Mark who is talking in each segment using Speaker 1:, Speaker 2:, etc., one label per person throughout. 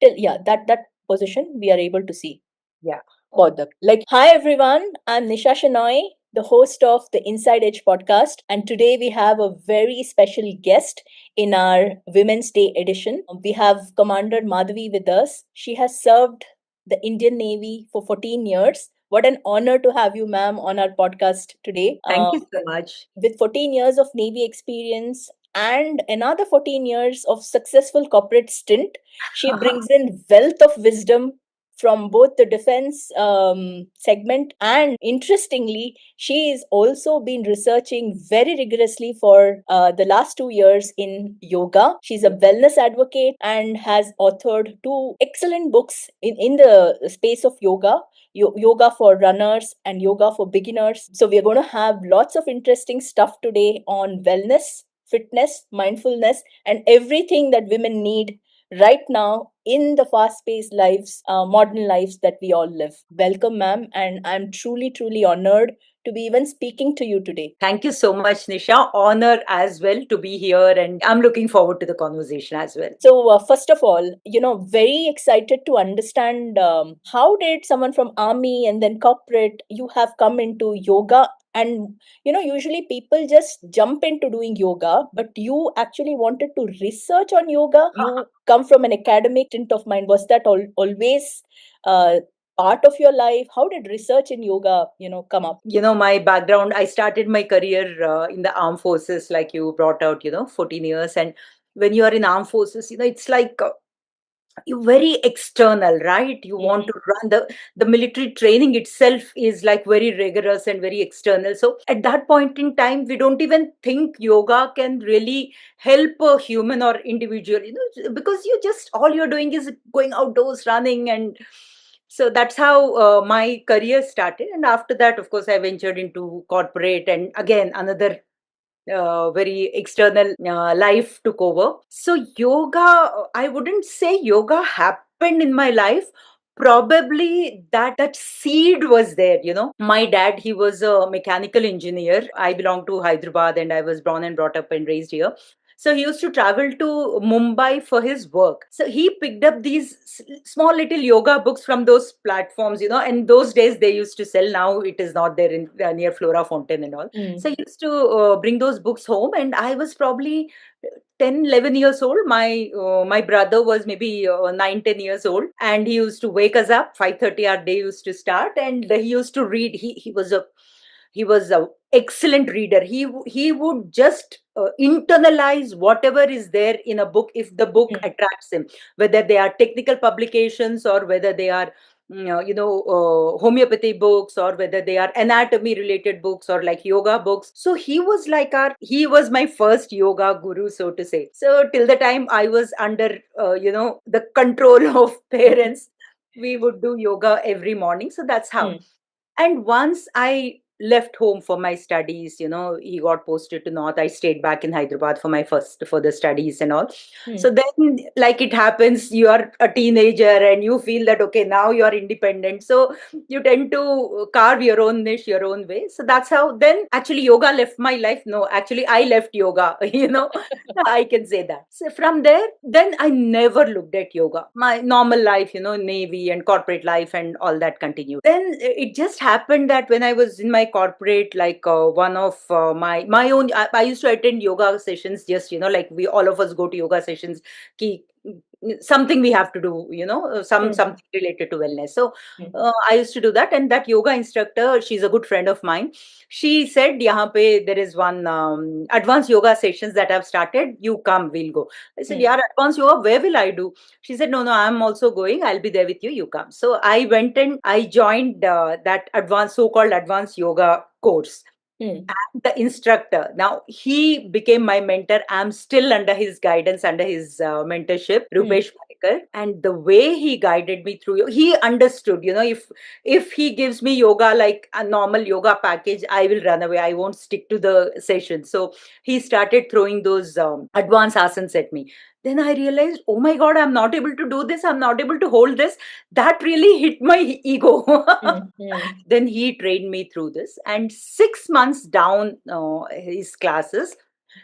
Speaker 1: till that position we are able to see.
Speaker 2: Yeah.
Speaker 1: Hi everyone, I'm Nisha Shenoy, the host of the Inside Edge podcast, and today we have a very special guest in our Women's Day edition. We have Commander Madhavi with us. She has served the Indian Navy for 14 years. What an honor to have you, ma'am, on our podcast today.
Speaker 2: Thank you so much.
Speaker 1: With 14 years of Navy experience and another 14 years of successful corporate stint, she brings in wealth of wisdom from both the defense segment, and interestingly she is also been researching very rigorously for the last 2 years in yoga. She's a wellness advocate and has authored two excellent books in the space of yoga, yoga for runners and yoga for beginners. So we are going to have lots of interesting stuff today on wellness, fitness, mindfulness, and everything that women need right now in the fast-paced lives, modern lives that we all live. Welcome, ma'am, and I'm truly, truly honored to be even speaking to you today.
Speaker 2: Thank you so much, Nisha. Honor as well to be here, and I'm looking forward to the conversation as well.
Speaker 1: So, first of all, very excited to understand how did someone from army and then corporate you have come into yoga. And usually people just jump into doing yoga, but you actually wanted to research on yoga. You come from an academic stint of mine. Was that always part of your life? How did research in yoga come up?
Speaker 2: My background, I started my career in the armed forces, like you brought out, 14 years. And when you are in armed forces, it's like you're very external, right? You want to run the military training itself is like very rigorous and very external. So at that point in time, we don't even think yoga can really help a human or individual, because you just all you're doing is going outdoors, running. And so that's how my career started. And after that, of course, I ventured into corporate, and again another very external life took over. So yoga, I wouldn't say yoga happened in my life. Probably that seed was there. My dad, he was a mechanical engineer. I belong to Hyderabad, and I was born and brought up and raised here. So he used to travel to Mumbai for his work. So he picked up these small little yoga books from those platforms, and those days they used to sell. Now it is not there in near Flora Fountain and all. So I used to bring those books home, and I was probably 10, 11 years old. My brother was maybe 9, 10 years old, and he used to wake us up. 5:30 our day used to start, and he used to read. He was a excellent reader. He would just internalize whatever is there in a book if the book attracts him, whether they are technical publications or whether they are homeopathy books, or whether they are anatomy related books or like yoga books. So he was my first yoga guru, so to say. So till the time I was under the control of parents, we would do yoga every morning. So that's how. And once I left home for my studies, he got posted to North. I stayed back in Hyderabad for my first further studies and all. So then, like it happens, you are a teenager and you feel that, okay, now you are independent. So you tend to carve your own niche, your own way. So that's how then actually yoga left my life. No, actually, I left yoga, I can say that. So from there, then I never looked at yoga. My normal life, Navy and corporate life and all that continued. Then it just happened that when I was in my corporate, like one of my own, I used to attend yoga sessions, just, like we all of us go to yoga sessions, ki, something we have to do, something related to wellness. So I used to do that, and that yoga instructor, she's a good friend of mine. She said, "Yahan pe there is one advanced yoga sessions that I've started. You come, we'll go." I said, "Yeah, advanced yoga, where will I do?" She said, "No, I'm also going. I'll be there with you. You come." So I went and I joined that so-called advanced yoga course. And the instructor, now he became my mentor. I'm still under his guidance, under his mentorship, Rupesh Parekar. And the way he guided me through, he understood, if he gives me yoga like a normal yoga package, I will run away. I won't stick to the session. So he started throwing those advanced asanas at me. Then I realized, oh my God, I'm not able to do this. I'm not able to hold this. That really hit my ego. Then he trained me through this. And 6 months down his classes,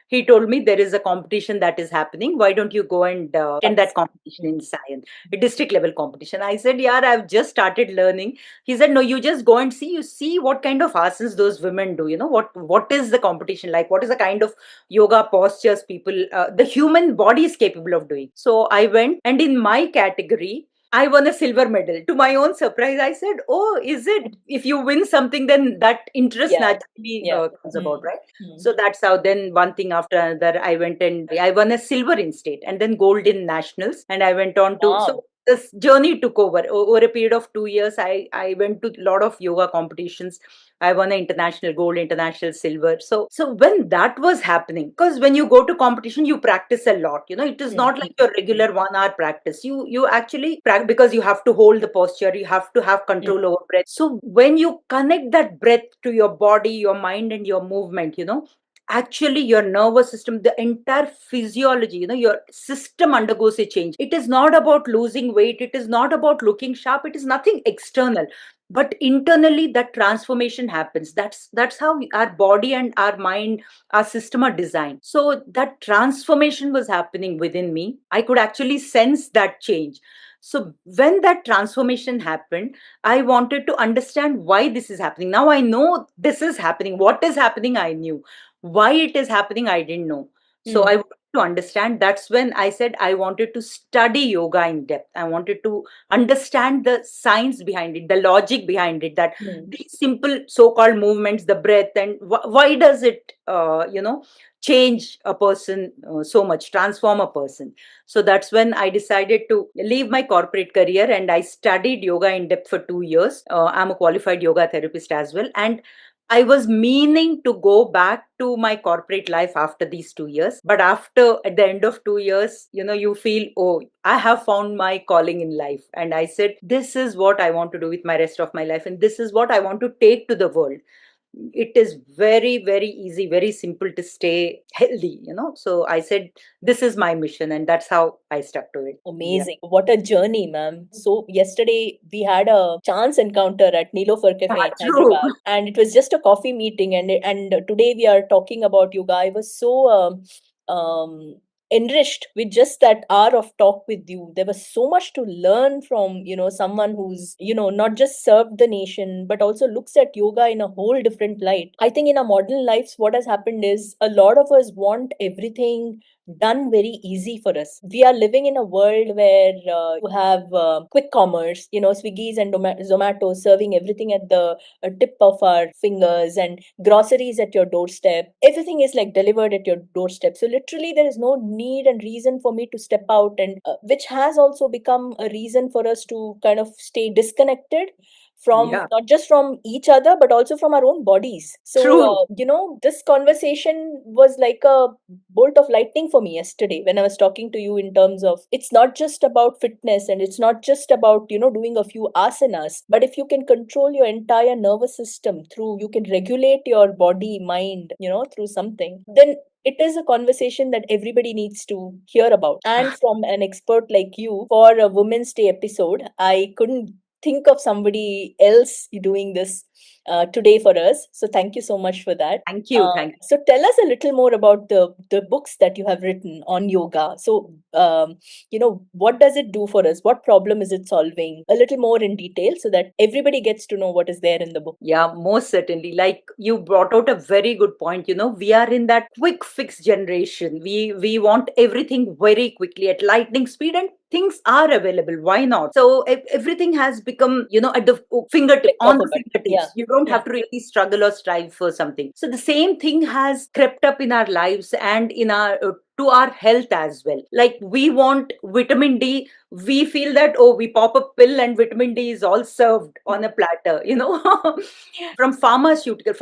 Speaker 2: He told me there is a competition that is happening. Why don't you go and attend that competition in science, a district level competition? I said, yeah, I've just started learning. He said, no, you just go and see. You see what kind of asanas those women do. You know what is the competition like? What is the kind of yoga postures people, the human body is capable of doing? So I went, and in my category, I won a silver medal. To my own surprise, I said, "Oh, is it? If you win something, then that interest
Speaker 1: Yeah.
Speaker 2: naturally
Speaker 1: Yeah.
Speaker 2: comes about, right?"
Speaker 1: Mm.
Speaker 2: So that's how. Then one thing after another, I went and I won a silver in state, and then gold in nationals, and I went on to.
Speaker 1: Wow.
Speaker 2: So this journey took over a period of 2 years. I went to a lot of yoga competitions. I won an international gold, international silver. So when that was happening, because when you go to competition, you practice a lot. You know, it is
Speaker 1: Mm.
Speaker 2: not like your regular 1 hour practice. You actually practice because you have to hold the posture, you have to have
Speaker 1: Mm.
Speaker 2: control over breath. So when you connect that breath to your body, your mind, and your movement, actually your nervous system, the entire physiology, your system undergoes a change. It is not about losing weight, it is not about looking sharp, it is nothing external, but internally that transformation happens. That's how our body and our mind, our system are designed. So that transformation was happening within me. I could actually sense that change. So when that transformation happened, I wanted to understand why this is happening. Now I know this is happening. What is happening, I knew. Why it is happening, I didn't know. So
Speaker 1: Mm.
Speaker 2: I wanted to understand. That's when I said I wanted to study yoga in depth. I wanted to understand the science behind it, the logic behind it, that
Speaker 1: Mm.
Speaker 2: these simple so-called movements, the breath, and why does it, change a person so much, transform a person. So that's when I decided to leave my corporate career, and I studied yoga in depth for 2 years. I'm a qualified yoga therapist as well, and I was meaning to go back to my corporate life after these 2 years. But after, at the end of 2 years, you feel, oh, I have found my calling in life. And I said, this is what I want to do with my rest of my life. And this is what I want to take to the world. It is very, very easy, very simple to stay healthy. So I said, this is my mission. And that's how I stuck to it. Yeah.
Speaker 1: Amazing. What a journey, ma'am. So, yesterday we had a chance encounter at Nilofer Cafe in
Speaker 2: True.
Speaker 1: Hyderabad, and it was just a coffee meeting. And today we are talking about yoga. I was so enriched with just that hour of talk with you. There was so much to learn from, someone who's, not just served the nation, but also looks at yoga in a whole different light. I think in our modern lives, what has happened is a lot of us want everything done very easy for us. We are living in a world where you have quick commerce, Swiggy's and Zomato serving everything at the tip of our fingers, and groceries at your doorstep. Everything is like delivered at your doorstep. So literally, there is no need and reason for me to step out, and which has also become a reason for us to kind of stay disconnected from
Speaker 2: Yeah.
Speaker 1: not just from each other but also from our own bodies. So
Speaker 2: True.
Speaker 1: this conversation was like a bolt of lightning for me yesterday when I was talking to you, in terms of it's not just about fitness, and it's not just about doing a few asanas, but if you can control your entire nervous system through, you can regulate your body mind through something, then it is a conversation that everybody needs to hear about. And from an expert like you, for a Women's Day episode, I couldn't think of somebody else doing this today for us. So thank you so much for that.
Speaker 2: Thank you. Thank you.
Speaker 1: So tell us a little more about the books that you have written on yoga. So what does it do for us? What problem is it solving? A little more in detail so that everybody gets to know what is there in the book.
Speaker 2: Yeah, most certainly. Like you brought out a very good point. We are in that quick fix generation. We want everything very quickly at lightning speed, and things are available. Why not? So everything has become, at the fingertip,
Speaker 1: Click
Speaker 2: on
Speaker 1: of a
Speaker 2: the
Speaker 1: button. Yeah.
Speaker 2: fingertips. You don't
Speaker 1: Yeah.
Speaker 2: have to really struggle or strive for something. So the same thing has crept up in our lives and in our to our health as well. Like we want vitamin D, we feel that, oh, we pop a pill and vitamin D is all served on a platter. From pharmaceutical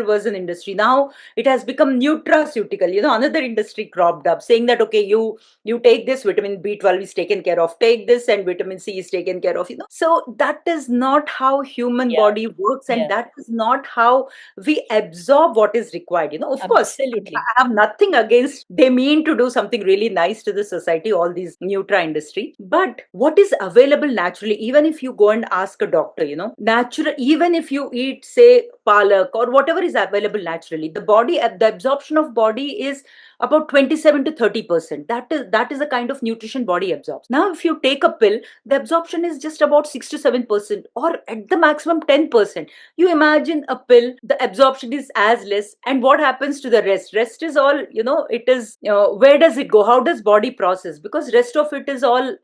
Speaker 2: was an industry. Now it has become nutraceutical. Another industry cropped up saying that, okay, you take this, vitamin B12 is taken care of, take this, and vitamin C is taken care of. So that is not how human
Speaker 1: Yeah.
Speaker 2: body works, and
Speaker 1: Yeah.
Speaker 2: that is not how we absorb what is required. Of course, I
Speaker 1: Absolutely.
Speaker 2: have nothing against this, they mean to do something really nice to the society, all these nutra industry. But what is available naturally, even if you go and ask a doctor, natural, even if you eat, say, palak or whatever is available naturally, the body, the absorption of body is about 27 to 30%. That is the kind of nutrition body absorbs. Now if you take a pill, the absorption is just about 6 to 7%, or at the maximum 10%. You imagine a pill, the absorption is as less, and what happens to the rest is all, it is, where does it go, how does body process, because rest of it is all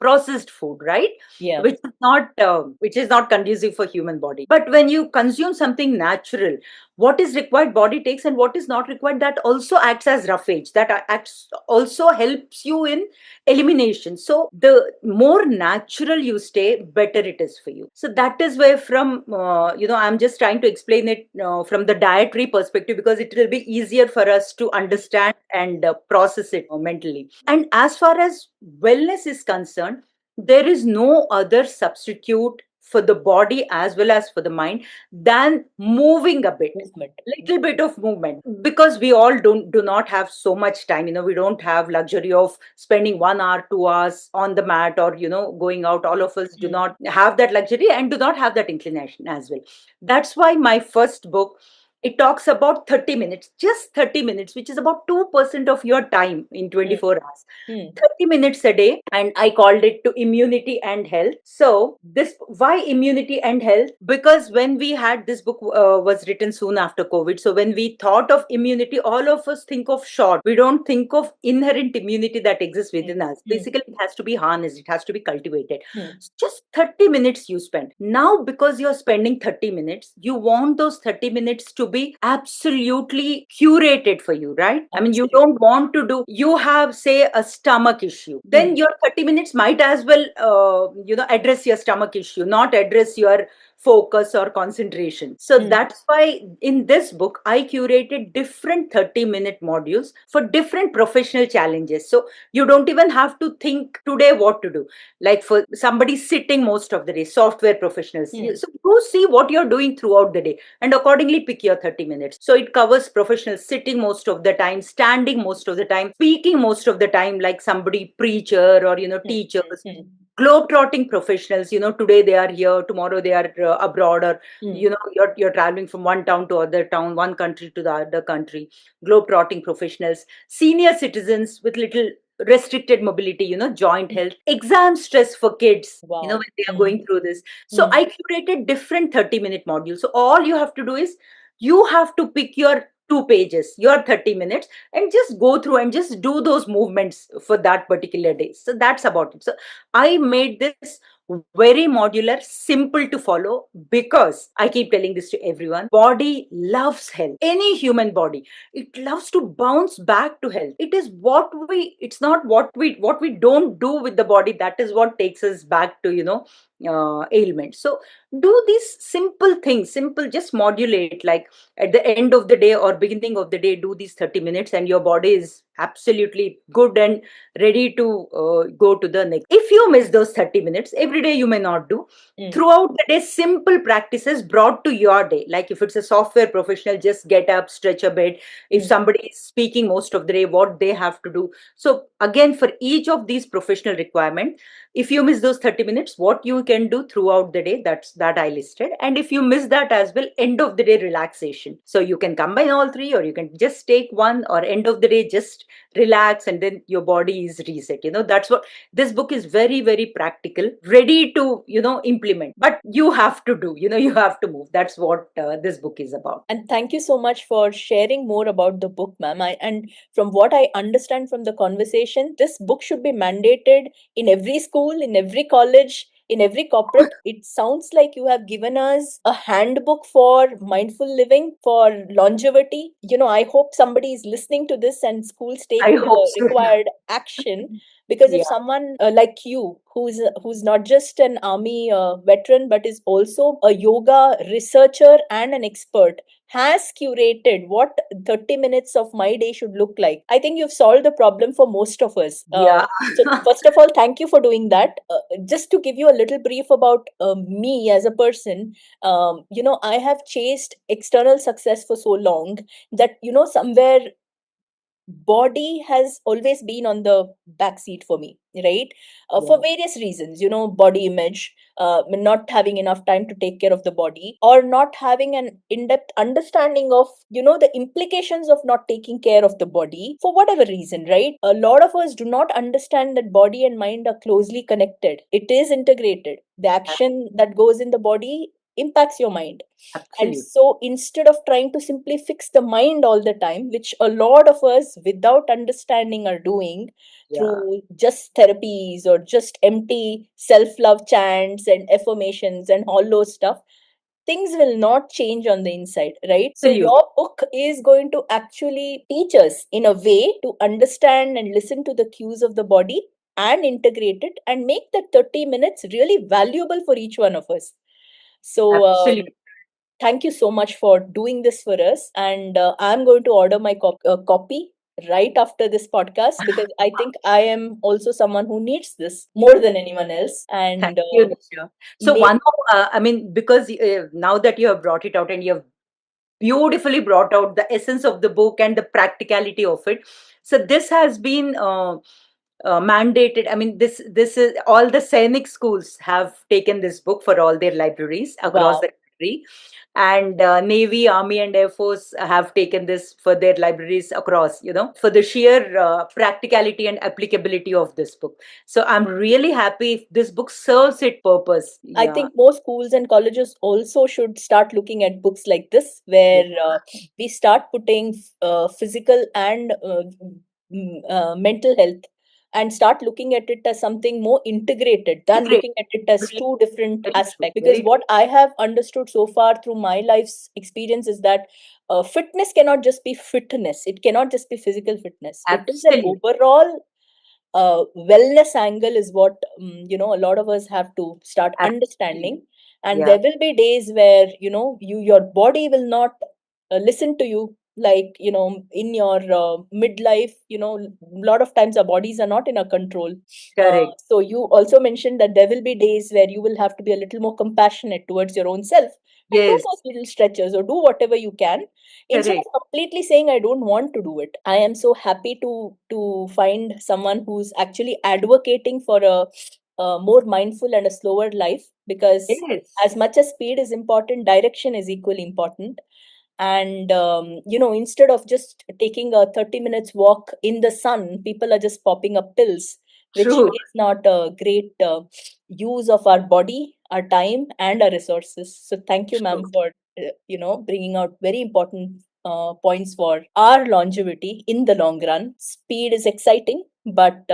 Speaker 2: processed food, right?
Speaker 1: Yeah.
Speaker 2: Which is not conducive for human body. But when you consume something natural, what is required body takes, and what is not required, that also acts as roughage, that acts also helps you in elimination. So the more natural you stay, better it is for you. So that is where, from I'm just trying to explain it from the dietary perspective, because it will be easier for us to understand and process it mentally. And as far as wellness is concerned, there is no other substitute for the body as well as for the mind than moving a bit,
Speaker 1: Movement.
Speaker 2: little bit of movement, because we all do not have so much time. We don't have luxury of spending 1 hour 2 hours on the mat, or going out. All of us do not have that luxury and do not have that inclination as well. That's why my first book, it talks about 30 minutes, just 30 minutes, which is about 2% of your time in 24 hours. 30 minutes a day, and I called it to immunity and health. So this, why immunity and health? Because when we had this book, was written soon after COVID. So when we thought of immunity, all of us think of short. We don't think of inherent immunity that exists within us. Basically, it has to be harnessed, it has to be cultivated. Just 30 minutes you spend. Now, because you're spending 30 minutes, you want those 30 minutes to be absolutely curated for you, right? I mean, you don't want to do, you have, say, a stomach issue, then your 30 minutes might as well, address your stomach issue, not address your focus or concentration. So that's why in this book, I curated different 30-minute modules for different professional challenges. So you don't even have to think today what to do. Like for somebody sitting most of the day, software professionals. So you see what you're doing throughout the day and accordingly pick your 30 minutes. So it covers professionals sitting most of the time, standing most of the time, speaking most of the time, like somebody preacher or, teachers, globe-trotting professionals. Today they are here, tomorrow they are abroad, or you're traveling from one town to other town, one country to the other country. Globe-trotting professionals, senior citizens with little restricted mobility, joint health, exam stress for kids, when they are going through this. So I curated different 30-minute modules. So all you have to do is, you have to pick your 2 pages, your 30 minutes, and just go through and just do those movements for that particular day. So that's about it. So I made this very modular, simple to follow, because I keep telling this to everyone, body loves health. Any human body, it loves to bounce back to health. It is it's not what we don't do with the body, that is what takes us back to, ailment. So do these simple things, just modulate, like at the end of the day or beginning of the day, do these 30 minutes, and your body is absolutely good and ready to go to the next. If you miss those 30 minutes every day, you may not do. Throughout the day, simple practices brought to your day. Like if it's a software professional, just get up, stretch a bit. If somebody is speaking most of the day, what they have to do. So again, for each of these professional requirements, if you miss those 30 minutes, what you can do throughout the day, that I listed. And if you miss that as well, end of the day relaxation. So you can combine all three, or you can just take one, or end of the day just relax, and then your body is reset. That's what this book is, very, very practical, ready to, implement. But you have to do, you have to move. That's what this book is about.
Speaker 1: And thank you so much for sharing more about the book, ma'am. And from what I understand from the conversation, this book should be mandated in every school, in every college, in every corporate. It sounds like you have given us a handbook for mindful living, for longevity. I hope somebody is listening to this and schools take
Speaker 2: I
Speaker 1: the
Speaker 2: hope so.
Speaker 1: required action. Because if
Speaker 2: Yeah.
Speaker 1: someone like you, who's not just an army veteran, but is also a yoga researcher and an expert, has curated what 30 minutes of my day should look like, I think you've solved the problem for most of us.
Speaker 2: Yeah.
Speaker 1: So first of all, thank you for doing that. Just to give you a little brief about me as a person, I have chased external success for so long that, somewhere body has always been on the back seat for me, right? For
Speaker 2: Yeah.
Speaker 1: various reasons, body image, not having enough time to take care of the body, or not having an in-depth understanding of, the implications of not taking care of the body for whatever reason, right? A lot of us do not understand that body and mind are closely connected. It is integrated. The action that goes in the body impacts your mind. And
Speaker 2: Absolutely.
Speaker 1: so instead of trying to simply fix the mind all the time, which a lot of us without understanding are doing
Speaker 2: Yeah.
Speaker 1: through just therapies or just empty self love chants and affirmations and all those stuff, things will not change on the inside, right? So
Speaker 2: Absolutely.
Speaker 1: your book is going to actually teach us in a way to understand and listen to the cues of the body and integrate it and make that 30 minutes really valuable for each one of us. So,
Speaker 2: Absolutely.
Speaker 1: thank you so much for doing this for us. And I'm going to order my copy right after this podcast because I think I am also someone who needs this more than anyone else.
Speaker 2: Thank
Speaker 1: And
Speaker 2: you, Nisha. So
Speaker 1: may
Speaker 2: one more, I mean, because now that you have brought it out and you have beautifully brought out the essence of the book and the practicality of it. So this has been mandated. I mean, this is all the Sainik schools have taken this book for all their libraries across
Speaker 1: wow.
Speaker 2: the country, and Navy, Army, and Air Force have taken this for their libraries across. For the sheer practicality and applicability of this book. So I'm really happy if this book serves its purpose.
Speaker 1: I
Speaker 2: Yeah.
Speaker 1: think most schools and colleges also should start looking at books like this, where we start putting physical and mental health and start looking at it as something more integrated than
Speaker 2: Great.
Speaker 1: looking at it as
Speaker 2: Very,
Speaker 1: two different
Speaker 2: very true.
Speaker 1: aspects. Because
Speaker 2: Very true.
Speaker 1: what I have understood so far through my life's experience is that fitness cannot just be fitness, it cannot just be physical fitness. It is an
Speaker 2: Absolutely.
Speaker 1: overall wellness angle is what a lot of us have to start
Speaker 2: Absolutely.
Speaker 1: understanding. And
Speaker 2: Yeah.
Speaker 1: there will be days where your body will not listen to you, like in your midlife, a lot of times our bodies are not in our control.
Speaker 2: Correct.
Speaker 1: So you also mentioned that there will be days where you will have to be a little more compassionate towards your own self and do
Speaker 2: Yes.
Speaker 1: those little stretches or do whatever you can instead
Speaker 2: Correct.
Speaker 1: of completely saying I don't want to do it. I am so happy to find someone who's actually advocating for a more mindful and a slower life, because
Speaker 2: Yes.
Speaker 1: as much as speed is important, direction is equally important. And instead of just taking a 30 minutes walk in the sun, people are just popping up pills, which
Speaker 2: True.
Speaker 1: is not a great use of our body, our time, and our resources. So thank you, ma'am,
Speaker 2: True.
Speaker 1: for bringing out very important points for our longevity in the long run. Speed is exciting, but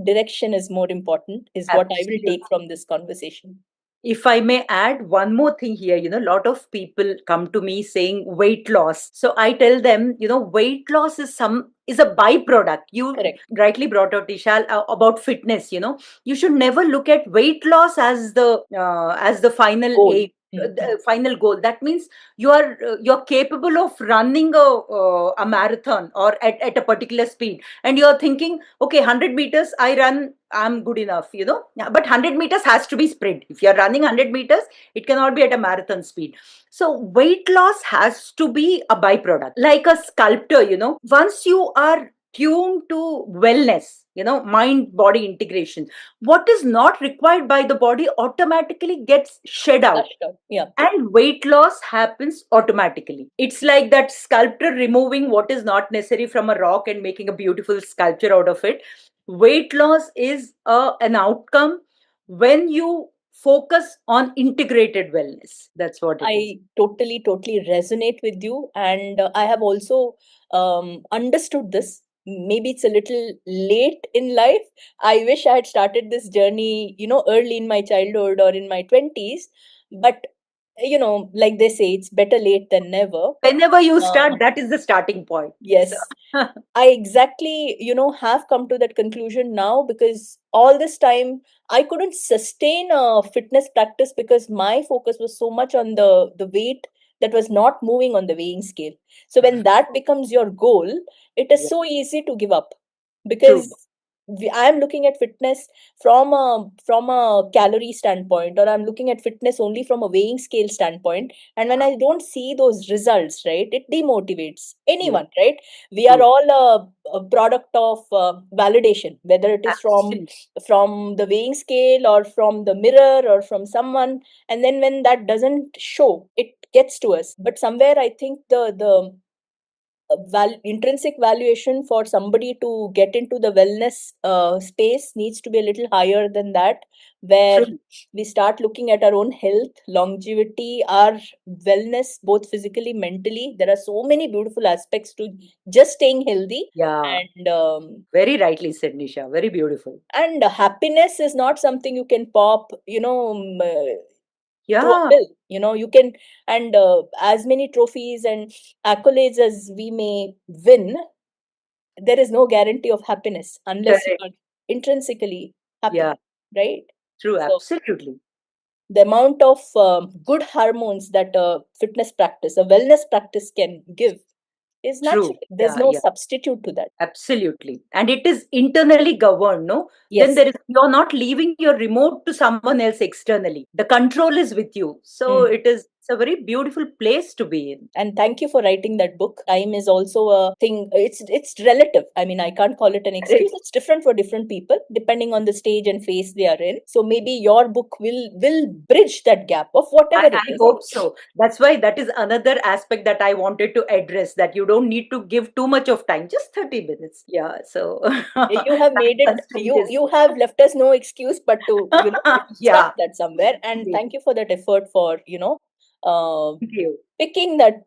Speaker 1: direction is more important, is what I will
Speaker 2: Absolutely.
Speaker 1: take from this conversation.
Speaker 2: If I may add one more thing here, a lot of people come to me saying weight loss. So I tell them, weight loss is a byproduct. You
Speaker 1: Correct.
Speaker 2: rightly brought out, Ishal, about fitness. You should never look at weight loss as the final
Speaker 1: Goal.
Speaker 2: aim. The final goal. That means you're capable of running a marathon or at a particular speed, and you're thinking, okay, 100 meters I run, I'm good enough. Yeah, but 100 meters has to be sprint. If you're running 100 meters, it cannot be at a marathon speed. So weight loss has to be a byproduct. Like a sculptor, once you are tuned to wellness, mind body integration, what is not required by the body automatically gets shed out,
Speaker 1: Flushed out. Yeah.
Speaker 2: and weight loss happens automatically. It's like that sculptor removing what is not necessary from a rock and making a beautiful sculpture out of it. Weight loss is an outcome when you focus on integrated wellness. That's what it is.
Speaker 1: I totally, totally resonate with you. And I have also understood this. Maybe it's a little late in life. I wish I had started this journey, early in my childhood or in my 20s. But, like they say, it's better late than never.
Speaker 2: Whenever you start,
Speaker 1: Uh,
Speaker 2: that is the starting point. So,
Speaker 1: yes. I exactly, have come to that conclusion now, because all this time I couldn't sustain a fitness practice because my focus was so much on the weight that was not moving on the weighing scale. So when that becomes your goal, it is
Speaker 2: yeah,
Speaker 1: so easy to give up, because
Speaker 2: true.
Speaker 1: I am looking at fitness from a calorie standpoint, or I'm looking at fitness only from a weighing scale standpoint. And when I don't see those results, right, it demotivates
Speaker 2: Yes,
Speaker 1: anyone, right? We are
Speaker 2: true.
Speaker 1: all a product of validation, whether it is
Speaker 2: Absolutely.
Speaker 1: from the weighing scale or from the mirror or from someone. And then when that doesn't show, it gets to us. But somewhere I think the intrinsic valuation for somebody to get into the wellness space needs to be a little higher than that, where
Speaker 2: True.
Speaker 1: we start looking at our own health, longevity, our wellness, both physically, mentally. There are so many beautiful aspects to just staying healthy.
Speaker 2: Yeah.
Speaker 1: And
Speaker 2: Very rightly said, Nisha. Very beautiful.
Speaker 1: happiness is not something you can pop, to a
Speaker 2: Yeah.
Speaker 1: pill. You can, and as many trophies and accolades as we may win, there is no guarantee of happiness unless you
Speaker 2: Correct.
Speaker 1: are intrinsically happy,
Speaker 2: Yeah.
Speaker 1: right?
Speaker 2: True.
Speaker 1: So
Speaker 2: Absolutely.
Speaker 1: the amount of good hormones that a fitness practice, a wellness practice can give is
Speaker 2: True.
Speaker 1: natural. There's
Speaker 2: Yeah.
Speaker 1: no
Speaker 2: Yeah.
Speaker 1: substitute to that.
Speaker 2: Absolutely. And it is internally governed, no? Then
Speaker 1: Yes.
Speaker 2: there is, you're not leaving your remote to someone else externally. The control is with you. So
Speaker 1: Mm.
Speaker 2: it's a very beautiful place to be in.
Speaker 1: And thank you for writing that book. Time is also a thing. It's relative. I mean, I can't call it an excuse.
Speaker 2: Correct.
Speaker 1: It's different for different people depending on the stage and phase they are in. So maybe your book will bridge that gap of whatever it
Speaker 2: I
Speaker 1: is.
Speaker 2: hope so. That's why that is another aspect that I wanted to address, that you don't need to give too much of time, just 30 minutes. Yeah. So
Speaker 1: You have
Speaker 2: that
Speaker 1: made it.
Speaker 2: constraint
Speaker 1: you
Speaker 2: is,
Speaker 1: you have left us no excuse but to stop
Speaker 2: yeah.
Speaker 1: that somewhere. And thank you for that effort for uh,
Speaker 2: Thank you.
Speaker 1: picking that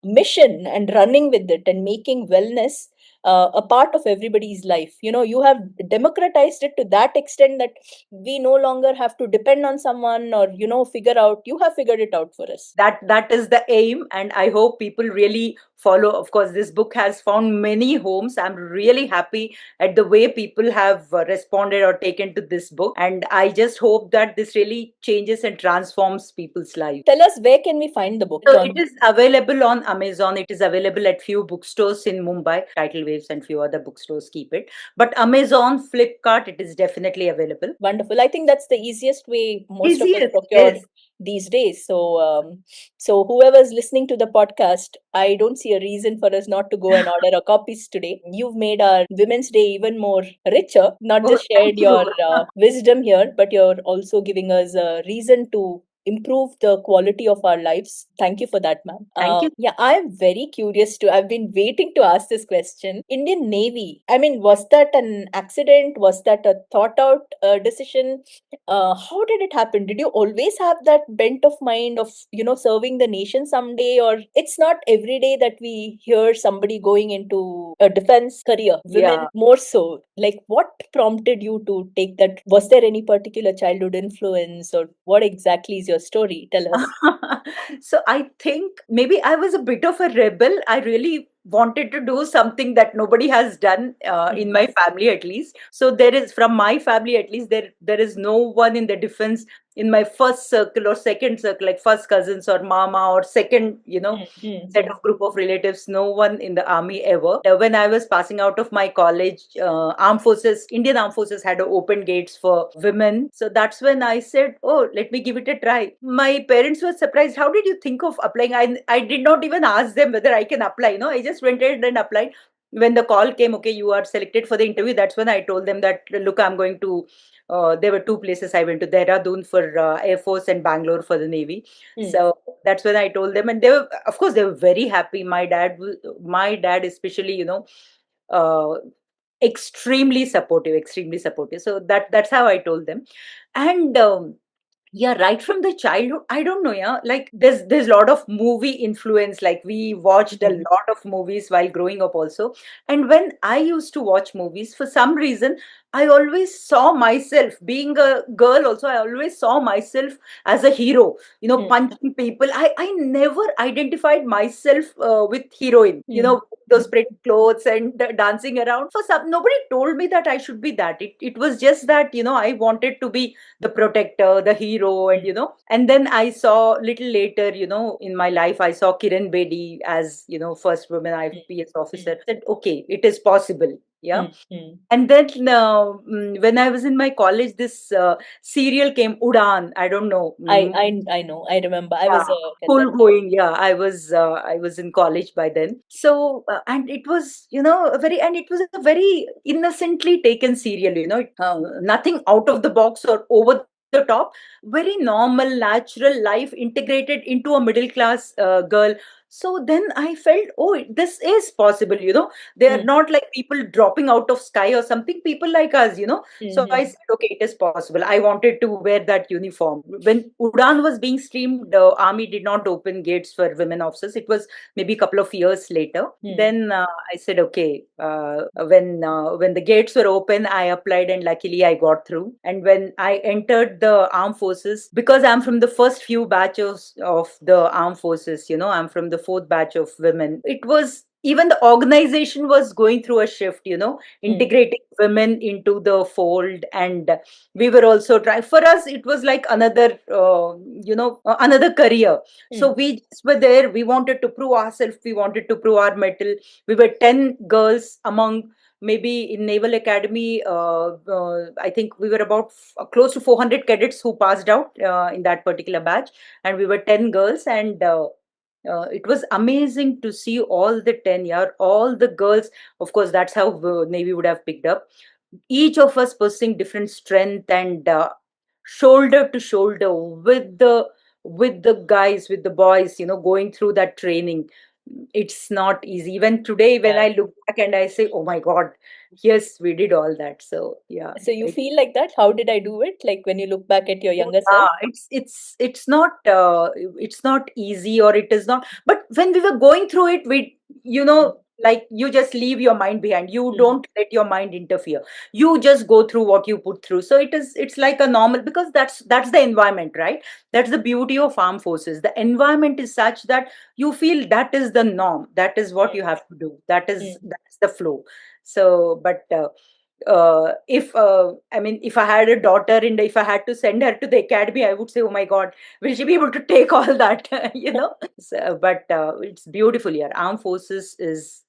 Speaker 1: mission and running with it and making wellness a part of everybody's life. You have democratized it to that extent that we no longer have to depend on someone or figure out. You have figured it out for us.
Speaker 2: That is the aim, and I hope people really follow. Of course, this book has found many homes. I'm really happy at the way people have responded or taken to this book, and I just hope that this really changes and transforms people's lives.
Speaker 1: Tell us, where can we find the book
Speaker 2: So it
Speaker 1: on?
Speaker 2: is available on Amazon. It is available at few bookstores in Mumbai. Tidal Waves and few other bookstores keep it. But Amazon, Flipkart, it is definitely available.
Speaker 1: Wonderful. I think that's the easiest way most of us
Speaker 2: Easiest,
Speaker 1: procure
Speaker 2: yes.
Speaker 1: these days. So whoever's listening to the podcast, I don't see a reason for us not to go and order our copies today. You've made our Women's Day even more richer. Not
Speaker 2: Oh,
Speaker 1: just
Speaker 2: thank
Speaker 1: shared
Speaker 2: you.
Speaker 1: your wisdom here, but you're also giving us a reason to improve the quality of our lives. Thank you for that, ma'am.
Speaker 2: Thank you.
Speaker 1: Yeah, I'm very curious to. I've been waiting to ask this question. Indian Navy. I mean, was that an accident? Was that a thought out decision? How did it happen? Did you always have that bent of mind of serving the nation someday? Or it's not every day that we hear somebody going into a defense career, women
Speaker 2: Yeah.
Speaker 1: more so. Like, what prompted you to take that? Was there any particular childhood influence, or what exactly is your story? Tell us.
Speaker 2: So I think maybe I was a bit of a rebel. I really wanted to do something that nobody has done in
Speaker 1: Mhm.
Speaker 2: my family, at least. So there is, from my family at least, there is no one in the defense in my first circle or second circle, like first cousins or mama or second, set
Speaker 1: Mhm.
Speaker 2: of group of relatives. No one in the army ever. When I was passing out of my college, Indian Armed Forces had open gates for women. So that's when I said, "Oh, let me give it a try." My parents were surprised. How did you think of applying? I did not even ask them whether I can apply. No, I just went ahead and applied. When the call came, okay, you are selected for the interview. That's when I told them that, look, I'm going to. There were two places I went to: Dehradun for Air Force and Bangalore for the Navy.
Speaker 1: Mm.
Speaker 2: So that's when I told them, and they were, of course, they were very happy. My dad especially, uh, extremely supportive. So that's how I told them. And yeah, right from the childhood, I don't know, yeah, like there's a lot of movie influence. Like we watched a
Speaker 1: Mhm.
Speaker 2: lot of movies while growing up also. And when I used to watch movies, for some reason I always saw myself, being a girl also, I always saw myself as a hero,
Speaker 1: Mm.
Speaker 2: punching people. I never identified myself with heroine,
Speaker 1: Mm.
Speaker 2: those pretty clothes and dancing around. For some, nobody told me that I should be that. It was just that, I wanted to be the protector, the hero, and and then I saw little later, in my life, I saw Kiran Bedi as, first woman
Speaker 1: Mm.
Speaker 2: IPS
Speaker 1: Mm.
Speaker 2: officer. Said, okay, it is possible. Yeah.
Speaker 1: Mm, mm.
Speaker 2: And then when I was in my college, this serial came, Udan. I don't know.
Speaker 1: I know. I remember. I
Speaker 2: Yeah,
Speaker 1: was at that
Speaker 2: school
Speaker 1: time.
Speaker 2: going. Yeah, I was in college by then. So and it was, a very, and it was a very innocently taken serial. Nothing out of the box or over the top. Very normal, natural life integrated into a middle class girl. So then I felt, oh, this is possible. They are
Speaker 1: Mm,
Speaker 2: not like people dropping out of sky or something. People like us. So I
Speaker 1: mhm,
Speaker 2: said, okay, it is possible. I wanted to wear that uniform. When Udan was being streamed, the army did not open gates for women officers. It was maybe a couple of years later.
Speaker 1: mm,
Speaker 2: Then I said, okay. When the gates were open, I applied, and luckily I got through. And when I entered the armed forces, because I'm from the first few batches of the armed forces, I'm from the fourth batch of women. It was, even the organization was going through a shift,
Speaker 1: mm,
Speaker 2: integrating women into the fold. And we were also trying, for us it was like another another career. So
Speaker 1: mm,
Speaker 2: we just were there, we wanted to prove ourselves, we wanted to prove our mettle. We were 10 girls among, maybe in Naval Academy, I think we were about close to 400 cadets who passed out in that particular batch. And we were 10 girls. And it was amazing to see all the 10 year, all the girls. Of course, that's how Navy would have picked up. Each of us possessing different strength, and shoulder to shoulder with the guys, with the boys, going through that training. It's not easy. Even today, when
Speaker 1: yeah.
Speaker 2: I look back and I say, oh my God, yes, we did all that. So yeah,
Speaker 1: So you feel like that? How did I do it? Like when you look back at your
Speaker 2: oh,
Speaker 1: younger self?
Speaker 2: yeah, it's not easy, or it is not. But when we were going through it, like, you just leave your mind behind. You
Speaker 1: Mm,
Speaker 2: don't let your mind interfere. You just go through what you put through. So it's like a normal, because that's the environment, right? That's the beauty of armed forces. The environment is such that you feel that is the norm. That is what you have to do. That is
Speaker 1: mm,
Speaker 2: that's the flow. So, but if I mean, if I had a daughter, and if I had to send her to the academy, I would say, oh my God, will she be able to take all that? So, but it's beautiful here. Armed forces is,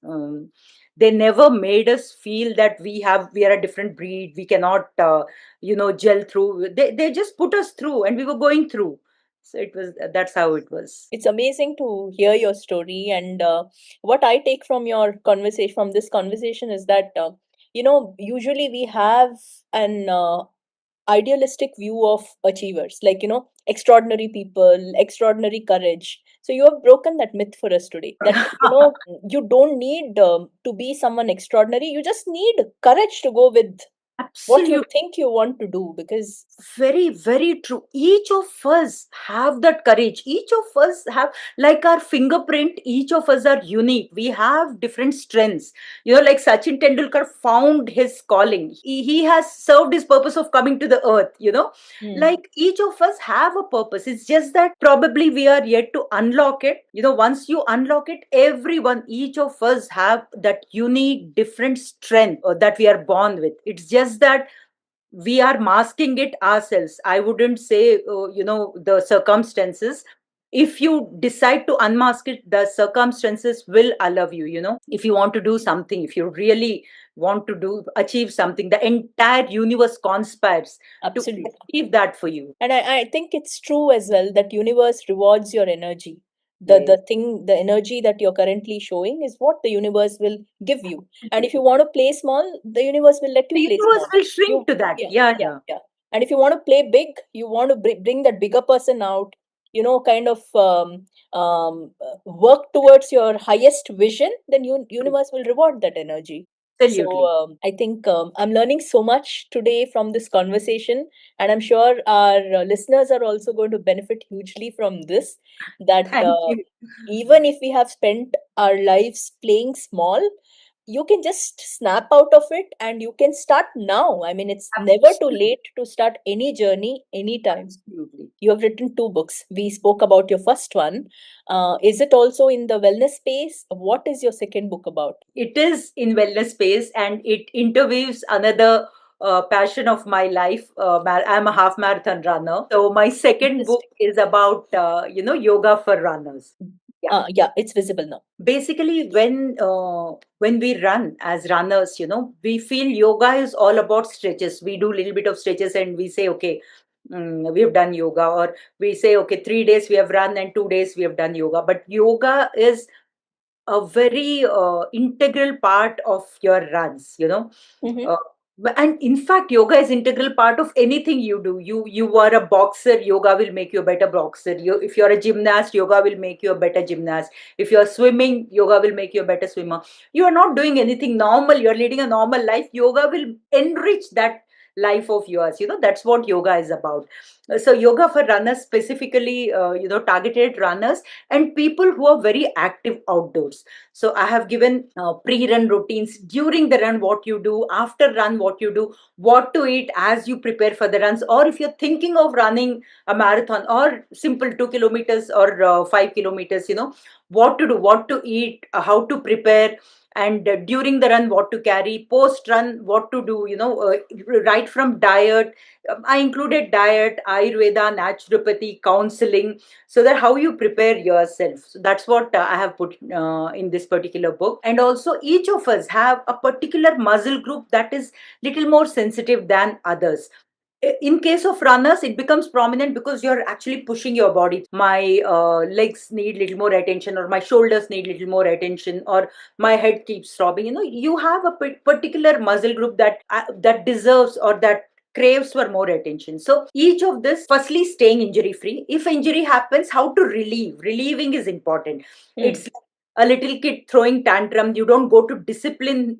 Speaker 2: they never made us feel that we are a different breed, we cannot gel through. They just put us through, and we were going through. So it was, that's how it was.
Speaker 1: It's amazing to hear your story. And what I take from your conversation, from this conversation, is that, usually we have an idealistic view of achievers, like, extraordinary people, extraordinary courage. So you have broken that myth for us today, that, you don't need to be someone extraordinary. You just need courage to go with what you
Speaker 2: Absolutely.
Speaker 1: think you want to do, because
Speaker 2: Very, very true. Each of us have that courage. Each of us have, like, our fingerprint. Each of us are unique. We have different strengths. Like Sachin Tendulkar found his calling. He has served his purpose of coming to the earth.
Speaker 1: hmm,
Speaker 2: Like, each of us have a purpose. It's just that probably we are yet to unlock it. Once you unlock it, everyone, each of us have that unique, different strength that we are born with. It's just that we are masking it ourselves. I wouldn't say the circumstances. If you decide to unmask it, the circumstances will allow you. If you want to do something, if you really want to do achieve something, the entire universe conspires to
Speaker 1: absolutely.
Speaker 2: achieve that for you.
Speaker 1: And I think it's true as well that universe rewards your energy.
Speaker 2: Yes.
Speaker 1: The energy that you're currently showing is what the universe will give you. And if you want to play small, the universe will let you
Speaker 2: The
Speaker 1: play
Speaker 2: universe
Speaker 1: small.
Speaker 2: will shrink
Speaker 1: You,
Speaker 2: to that.
Speaker 1: yeah,
Speaker 2: Yeah,
Speaker 1: yeah,
Speaker 2: yeah.
Speaker 1: yeah. And if you want to play big, you want to bring that bigger person out, kind of work towards your highest vision, then
Speaker 2: True.
Speaker 1: universe will reward that energy. So
Speaker 2: Absolutely.
Speaker 1: I think I'm learning so much today from this conversation, and I'm sure our listeners are also going to benefit hugely from this. That
Speaker 2: Thank you.
Speaker 1: even if we have spent our lives playing small, you can just snap out of it and you can start now. I mean, it's never too
Speaker 2: Absolutely.
Speaker 1: late to start any journey anytime.
Speaker 2: Absolutely.
Speaker 1: You have written two books. We spoke about your first one. Is it also in the wellness space? What is your second book about?
Speaker 2: It is in wellness space, and it interweaves another passion of my life. I'm a half marathon runner, so my second book
Speaker 1: Interesting.
Speaker 2: is about yoga for runners.
Speaker 1: Yeah, it's visible now.
Speaker 2: Basically, when we run as runners, we feel yoga is all about stretches. We do a little bit of stretches and we say, okay, we have done yoga, or we say, okay, 3 days we have run and 2 days we have done yoga. But yoga is a very integral part of your runs,
Speaker 1: Mm-hmm.
Speaker 2: uh, and in fact, yoga is integral part of anything you do. You are a boxer, yoga will make you a better boxer. If you're a gymnast, yoga will make you a better gymnast. If you're swimming, yoga will make you a better swimmer. You are not doing anything normal, you're leading a normal life, yoga will enrich that life of yours. That's what yoga is about. So yoga for runners, specifically, targeted runners and people who are very active outdoors. So I have given pre-run routines, during the run what you do, after run what you do, what to eat as you prepare for the runs, or if you're thinking of running a marathon or simple 2 kilometers or 5 kilometers, what to do, what to eat, how to prepare, and during the run what to carry, post run what to do, right from diet. I included diet, ayurveda, naturopathy, counseling, so that how you prepare yourself. So that's what I have put in this particular book. And also each of us have a particular muscle group that is little more sensitive than others. In case of runners, it becomes prominent because you're actually pushing your body. My legs need little more attention, or my shoulders need little more attention, or my head keeps throbbing. You have a particular muscle group that deserves, or that craves for more attention. So each of this, firstly, staying injury free. If injury happens, how to relieving is important.
Speaker 1: Mm.
Speaker 2: It's like a little kid throwing tantrum, you don't go to discipline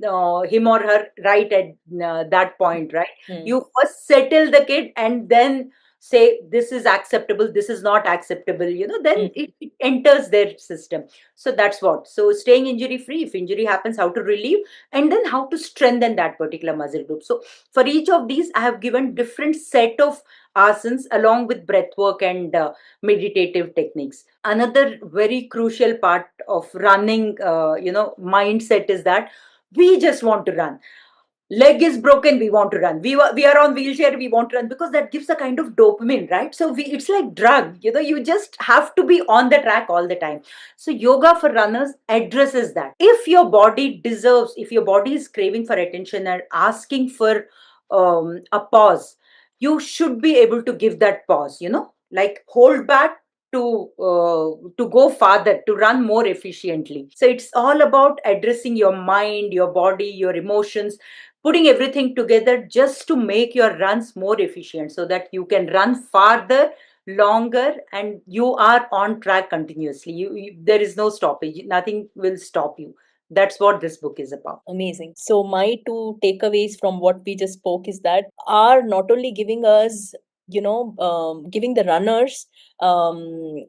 Speaker 2: him or her right at that point, right?
Speaker 1: Mm.
Speaker 2: You first settle the kid and then say this is acceptable, this is not acceptable, then
Speaker 1: Mm.
Speaker 2: it enters their system. So that's what. So staying injury free, if injury happens, how to relieve, and then how to strengthen that particular muscle group. So for each of these, I have given different set of asanas along with breath work and meditative techniques. Another very crucial part of running, mindset is that we just want to run. Leg is broken, we want to run. We are on wheelchair, we want to run, because that gives a kind of dopamine, right? So it's like drug, you just have to be on the track all the time. So yoga for runners addresses that. If your body deserves, if your body is craving for attention and asking for a pause, you should be able to give that pause, like hold back to go farther, to run more efficiently. So it's all about addressing your mind, your body, your emotions, putting everything together just to make your runs more efficient, so that you can run farther, longer, and you are on track continuously. There is no stoppage, nothing will stop you. That's what this book is about.
Speaker 1: Amazing. So my two takeaways from what we just spoke is that are not only giving us, giving the runners um,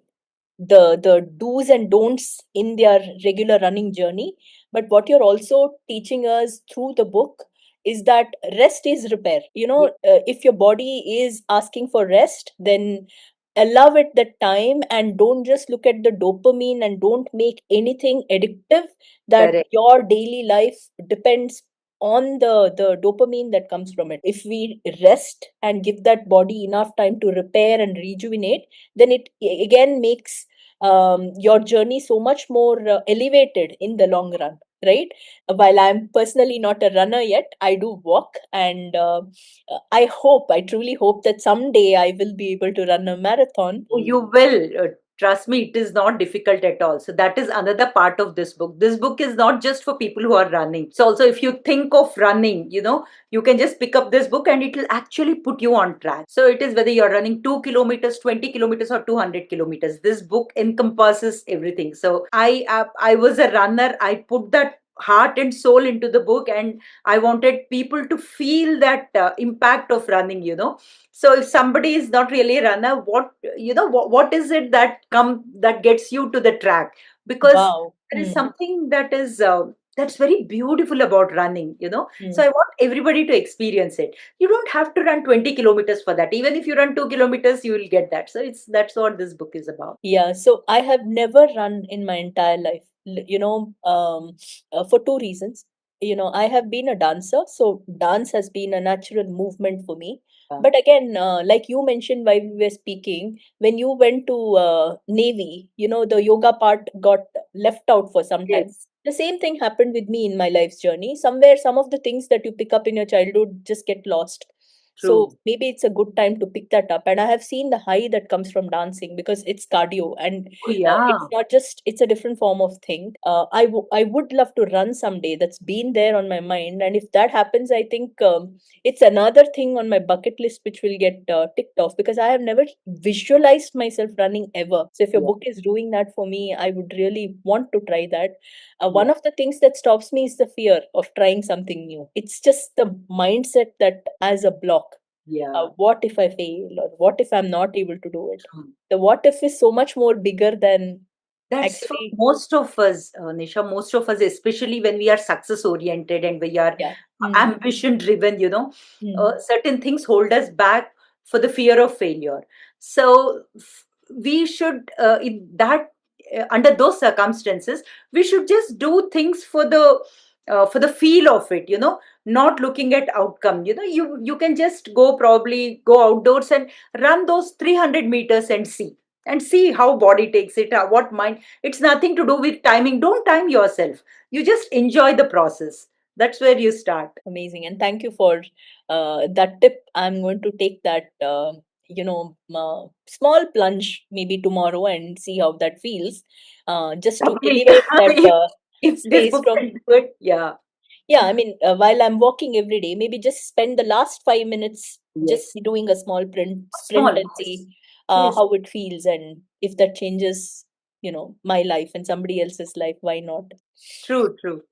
Speaker 1: the do's and don'ts in their regular running journey, but what you're also teaching us through the book is that rest is repair. If your body is asking for rest, then allow it that time, and don't just look at the dopamine, and don't make anything addictive, that
Speaker 2: Correct.
Speaker 1: your daily life depends on the dopamine that comes from it. If we rest and give that body enough time to repair and rejuvenate, then it again makes your journey so much more elevated in the long run, right? While I'm personally not a runner yet, I do walk, and I truly hope that someday I will be able to run a marathon.
Speaker 2: Oh, you will. Trust me, it is not difficult at all. So that is another part of this book. This book is not just for people who are running. So also, if you think of running, you can just pick up this book and it will actually put you on track. So it is whether you're running 2 kilometers, 20 kilometers, or 200 kilometers. This book encompasses everything. So I was a runner. I put that heart and soul into the book, and I wanted people to feel that impact of running. So if somebody is not really a runner, what is it that gets you to the track? Because
Speaker 1: Wow.
Speaker 2: there is something that's very beautiful about running. So I want everybody to experience it. You don't have to run 20 kilometers for that. Even if you run 2 kilometers, you will get that. So that's what this book is about.
Speaker 1: Yeah, so I have never run in my entire life, for two reasons. I have been a dancer, so dance has been a natural movement for me.
Speaker 2: Yeah.
Speaker 1: But again, like you mentioned while we were speaking, when you went to Navy, the yoga part got left out for some time.
Speaker 2: Yes,
Speaker 1: The same thing happened with me in my life's journey. Somewhere, some of the things that you pick up in your childhood just get lost. So
Speaker 2: true.
Speaker 1: maybe it's a good time to pick that up. And I have seen the high that comes from dancing because it's cardio, and
Speaker 2: Oh, yeah.
Speaker 1: it's not just, it's a different form of thing. I would love to run someday. That's been there on my mind. And if that happens, I think it's another thing on my bucket list which will get ticked off, because I have never visualized myself running ever. So if your
Speaker 2: Yeah.
Speaker 1: book is doing that for me, I would really want to try that. One
Speaker 2: Yeah.
Speaker 1: of the things that stops me is the fear of trying something new. It's just the mindset that as a block.
Speaker 2: Yeah.
Speaker 1: What if I fail, or what if I'm not able to do it?
Speaker 2: True.
Speaker 1: The what if is so much more bigger than
Speaker 2: That's for
Speaker 1: actually.
Speaker 2: most of us, Nisha, most of us, especially when we are success oriented and we are
Speaker 1: Yeah. Mm,
Speaker 2: ambition driven,
Speaker 1: mm,
Speaker 2: certain things hold us back for the fear of failure. So we should, in that, under those circumstances, we should just do things for the feel of it, not looking at outcome. You can just go outdoors and run those 300 meters and see how body takes it, what mind. It's nothing to do with timing. Don't time yourself. You just enjoy the process. That's where you start.
Speaker 1: amazing. And thank you for that tip. I'm going to take that, small plunge maybe tomorrow and see how that feels. Just to
Speaker 2: Lovely.
Speaker 1: elevate that
Speaker 2: if, if this
Speaker 1: space
Speaker 2: book
Speaker 1: from.
Speaker 2: can do it, yeah.
Speaker 1: Yeah, I mean, while I'm walking every day, maybe just spend the last 5 minutes just
Speaker 2: Yes.
Speaker 1: doing a small sprint
Speaker 2: Small.
Speaker 1: and
Speaker 2: Yes.
Speaker 1: see
Speaker 2: Yes.
Speaker 1: how it feels, and if that changes, my life and somebody else's life, why not?
Speaker 2: True, true.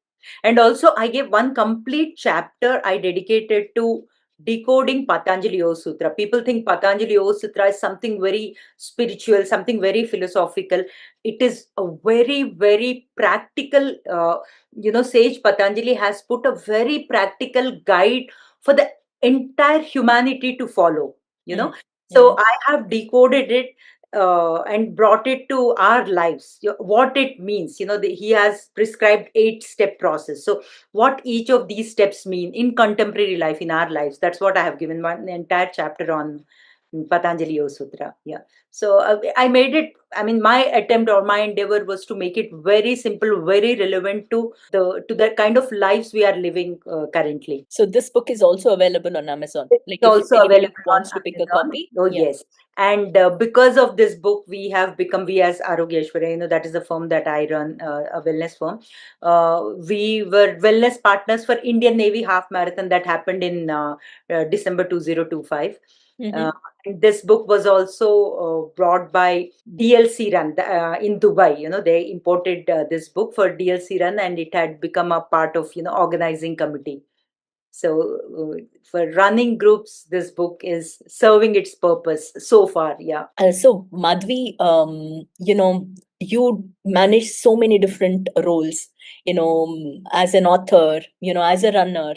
Speaker 2: And also, I gave one complete chapter I dedicated to decoding Patanjali Yoga Sutra. People think Patanjali Yoga Sutra is something very spiritual, something very philosophical. It is a very, very practical, Sage Patanjali has put a very practical guide for the entire humanity to follow, you
Speaker 1: Mm,
Speaker 2: know. So
Speaker 1: mm.
Speaker 2: I have decoded it and brought it to our lives, what it means. He has prescribed 8-step process. So what each of these steps mean in contemporary life, in our lives, that's what I have given one entire chapter on Patanjali Yoga Sutra. Yeah. So I made it, I mean, my attempt or my endeavor was to make it very simple, very relevant to the kind of lives we are living currently.
Speaker 1: So this book is also available on Amazon.
Speaker 2: It's
Speaker 1: Like if
Speaker 2: also
Speaker 1: anybody
Speaker 2: available on
Speaker 1: wants to pick a
Speaker 2: Amazon.
Speaker 1: copy,
Speaker 2: Oh,
Speaker 1: yeah.
Speaker 2: yes. And because of this book, we as Arogyeshwara, that is the firm that I run, a wellness firm. We were wellness partners for Indian Navy Half Marathon that happened in December 2025. Uh,
Speaker 1: Mm-hmm.
Speaker 2: and this book was also brought by DLC Run in Dubai. They imported this book for DLC Run, and it had become a part of organizing committee. So for running groups, this book is serving its purpose so far. Yeah.
Speaker 1: So Madhvi, you manage so many different roles, as an author, as a runner,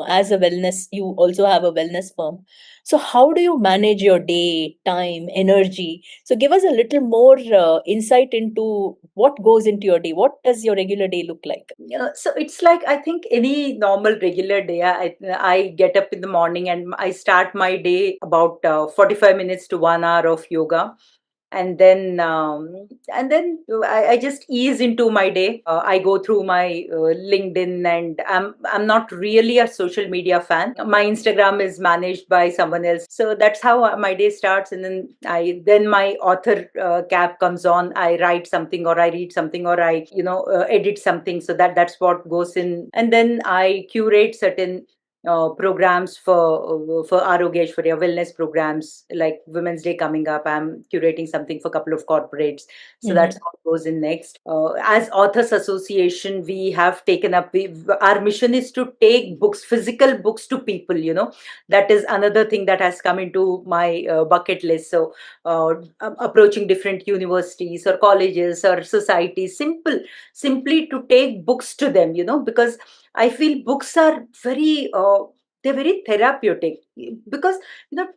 Speaker 1: as a wellness, you also have a wellness firm. So how do you manage your day, time, energy? So give us a little more insight into what goes into your day. What does your regular day look like?
Speaker 2: Yeah, so it's like, I think, any normal regular day. I get up in the morning and I start my day about 45 minutes to 1 hour of yoga, and then I just ease into my day. I go through my LinkedIn, and I'm not really a social media fan. My Instagram is managed by someone else, so that's how my day starts. And then my author cap comes on. I write something, or I read something, or I edit something. So that's what goes in, and then I curate certain programs for Arogyeshwarya wellness programs, like Women's Day coming up. I'm curating something for a couple of corporates, so
Speaker 1: Mm-hmm.
Speaker 2: that's what goes in next. As Authors Association, we have taken up. Our mission is to take books, physical books, to people. That is another thing that has come into my bucket list. So approaching different universities or colleges or societies, simply to take books to them. Because I feel books are they're very therapeutic. because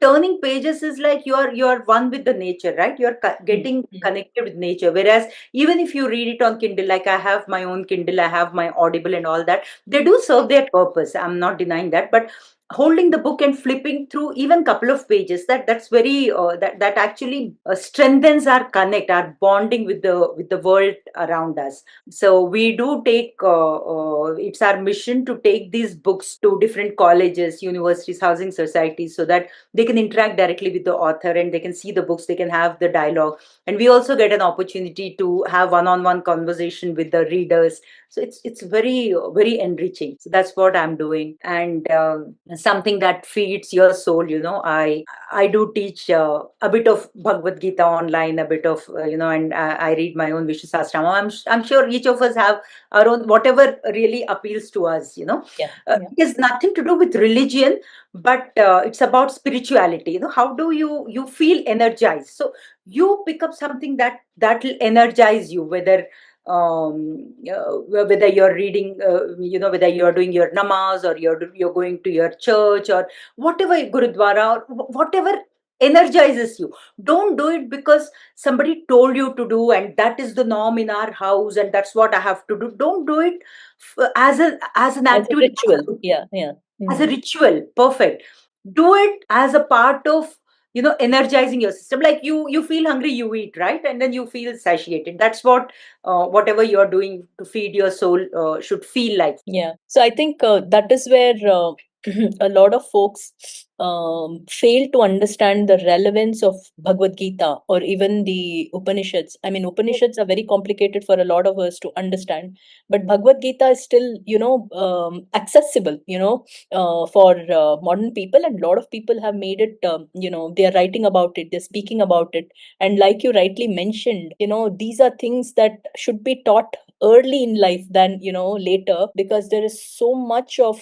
Speaker 2: turning pages is like you're one with the nature, right? You're
Speaker 1: Mm,
Speaker 2: getting
Speaker 1: mm.
Speaker 2: connected with nature. Whereas even if you read it on Kindle, like I have my own Kindle, I have my Audible and all that, they do serve their purpose, I'm not denying that. But holding the book and flipping through even couple of pages, that's very that actually strengthens our connect, our bonding with the world around us. So we do take it's our mission to take these books to different colleges, universities, housing societies, so that they can interact directly with the author and they can see the books, they can have the dialogue, and we also get an opportunity to have one-on-one conversation with the readers. So it's very very enriching. So that's what I'm doing. And something that feeds your soul, I do teach a bit of Bhagavad Gita online, a bit of and I read my own Vishnu Sahasranama. I'm sure each of us have our own, whatever really appeals to us.
Speaker 1: Yeah, yeah.
Speaker 2: It has nothing to do with religion, but it's about spirituality. How do you feel energized? So you pick up something that will energize you, whether you're reading, whether you're doing your namaz, or you're going to your church, or whatever, gurudwara, or whatever energizes you. Don't do it because somebody told you to do, and that is the norm in our house, and that's what I have to do. Don't do it as an
Speaker 1: As a
Speaker 2: activity,
Speaker 1: ritual. Yeah, yeah.
Speaker 2: as a
Speaker 1: Mm.
Speaker 2: ritual. Perfect. Do it as a part of energizing your system. Like you feel hungry, you eat, right? And then you feel satiated. That's what whatever you're doing to feed your soul should feel like.
Speaker 1: Yeah. So I think that is where a lot of folks fail to understand the relevance of Bhagavad Gita or even the Upanishads. I mean, Upanishads are very complicated for a lot of us to understand, but Bhagavad Gita is still, accessible, for modern people, and a lot of people have made it, they are writing about it, they're speaking about it. And like you rightly mentioned, these are things that should be taught early in life than later, because there is so much of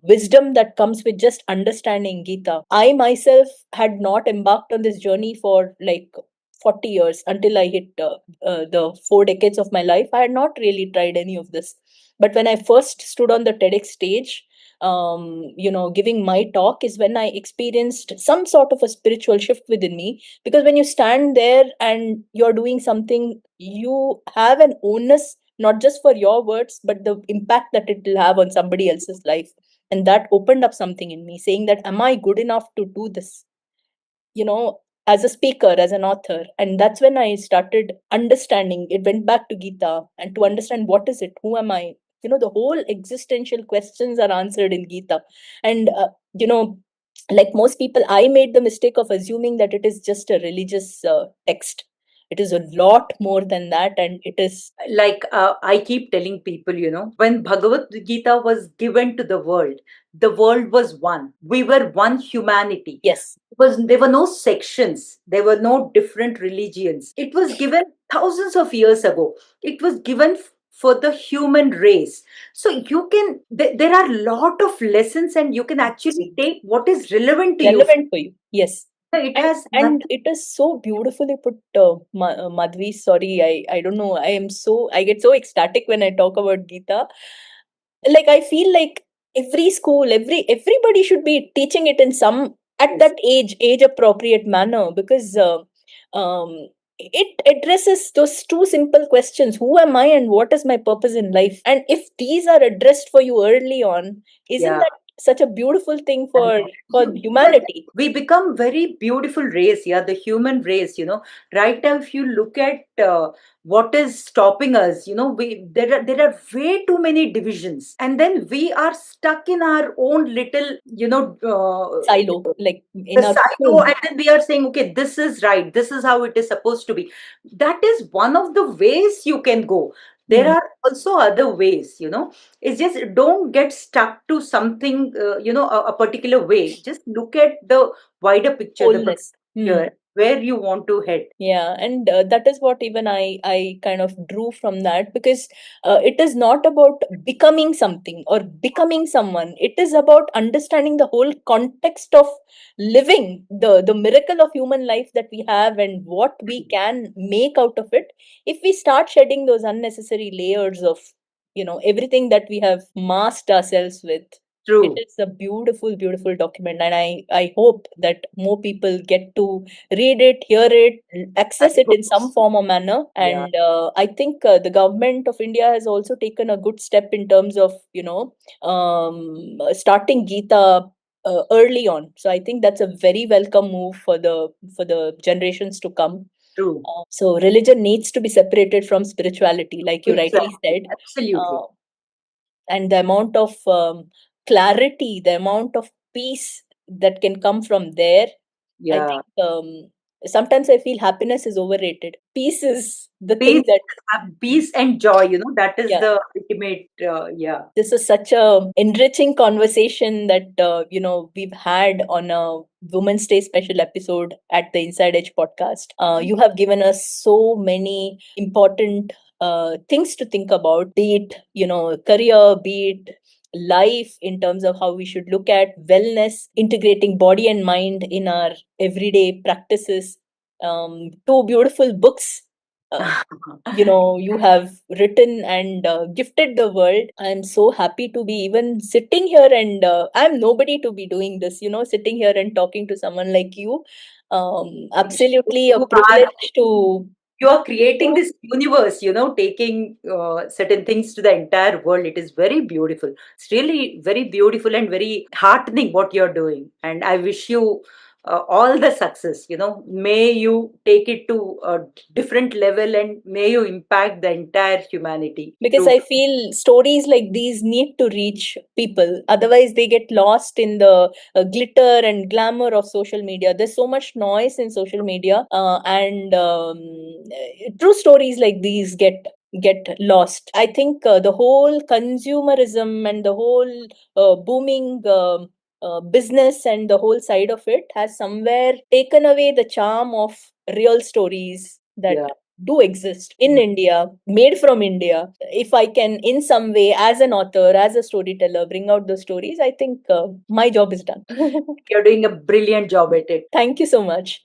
Speaker 1: wisdom that comes with just understanding Gita. I myself had not embarked on this journey for like 40 years until I hit the 4 decades of my life. I had not really tried any of this, but when I first stood on the TEDx stage, giving my talk, is when I experienced some sort of a spiritual shift within me. Because when you stand there and you're doing something, you have an onus not just for your words, but the impact that it will have on somebody else's life. And that opened up something in me, saying that, am I good enough to do this? As a speaker, as an author. And that's when I started understanding. It went back to Gita, and to understand what is it, who am I? The whole existential questions are answered in Gita. And you know like most people, I made the mistake of assuming that it is just a religious text. It is a lot more than that, and it is.
Speaker 2: Like I keep telling people, when Bhagavad Gita was given to the world was one. We were one humanity.
Speaker 1: Yes.
Speaker 2: There were no sections, there were no different religions. It was given thousands of years ago. It was given for the human race. So there are a lot of lessons, and you can actually
Speaker 1: Absolutely.
Speaker 2: take what is relevant to you.
Speaker 1: Relevant for you. Yes.
Speaker 2: It
Speaker 1: And
Speaker 2: has
Speaker 1: and
Speaker 2: nothing.
Speaker 1: it is so beautifully put, Madhvi. Sorry, I don't know. I get so ecstatic when I talk about Gita. Like, I feel like every school, everybody should be teaching it in some, at
Speaker 2: Yes.
Speaker 1: that age appropriate manner, because it addresses those two simple questions: who am I, and what is my purpose in life? And if these are addressed for you early on, isn't
Speaker 2: Yeah.
Speaker 1: that such a beautiful thing
Speaker 2: I
Speaker 1: for
Speaker 2: know. Because
Speaker 1: humanity?
Speaker 2: we become very beautiful race, yeah, the human race. Right now, if you look at what is stopping us, there are way too many divisions, and then we are stuck in our own little,
Speaker 1: Silo, like
Speaker 2: the
Speaker 1: in our
Speaker 2: silo,
Speaker 1: cocoon.
Speaker 2: and then we are saying, okay, this is right, this is how it is supposed to be. That is one of the ways you can go. There
Speaker 1: Hmm.
Speaker 2: are also other ways. It's just don't get stuck to something, a particular way. Just look at the wider picture, the
Speaker 1: Wholeness.
Speaker 2: picture, where you want to head.
Speaker 1: Yeah, and that is what even I kind of drew from that, because it is not about becoming something or becoming someone. It is about understanding the whole context of living, the miracle of human life that we have, and what we can make out of it if we start shedding those unnecessary layers of everything that we have masked ourselves with. It
Speaker 2: True.
Speaker 1: is a beautiful, beautiful document, and I hope that more people get to read it, hear it,
Speaker 2: I
Speaker 1: access it
Speaker 2: hope
Speaker 1: in some form or manner.
Speaker 2: yeah.
Speaker 1: And I think the government of India has also taken a good step in terms of starting Gita early on. So I think that's a very welcome move for the generations to come.
Speaker 2: True.
Speaker 1: So religion needs to be separated from spirituality, like you rightly
Speaker 2: Exactly.
Speaker 1: said.
Speaker 2: Absolutely.
Speaker 1: Uh, and the amount of clarity, the amount of peace that can come from there, I
Speaker 2: Yeah.
Speaker 1: think sometimes I feel happiness is overrated. Peace is the thing
Speaker 2: Peace,
Speaker 1: that,
Speaker 2: peace and joy. That is
Speaker 1: yeah.
Speaker 2: the ultimate. Yeah.
Speaker 1: This is such a enriching conversation that we've had on a Women's Day special episode at the Inside Edge podcast. You have given us so many important things to think about, be it career, be it life, in terms of how we should look at wellness, integrating body and mind in our everyday practices. Two beautiful books. Uh, you have written and gifted the world. I'm so happy to be even sitting here, and I'm nobody to be doing this, sitting here and talking to someone like you. Absolutely a
Speaker 2: You are
Speaker 1: privilege to.
Speaker 2: you are creating this universe, taking certain things to the entire world. It is very beautiful. It's really very beautiful and very heartening what you're doing. And I wish you all the success. May you take it to a different level, and may you impact the entire humanity
Speaker 1: Because
Speaker 2: through.
Speaker 1: I feel stories like these need to reach people. Otherwise, they get lost in the glitter and glamour of social media. There's so much noise in social media, and true stories like these get lost. I think the whole consumerism and the whole booming. Business and the whole side of it has somewhere taken away the charm of real stories that
Speaker 2: Yeah.
Speaker 1: do exist in India, made from India. If I can, in some way, as an author, as a storyteller, bring out those stories, I think my job is done.
Speaker 2: You're doing a brilliant job at it.
Speaker 1: Thank you so much.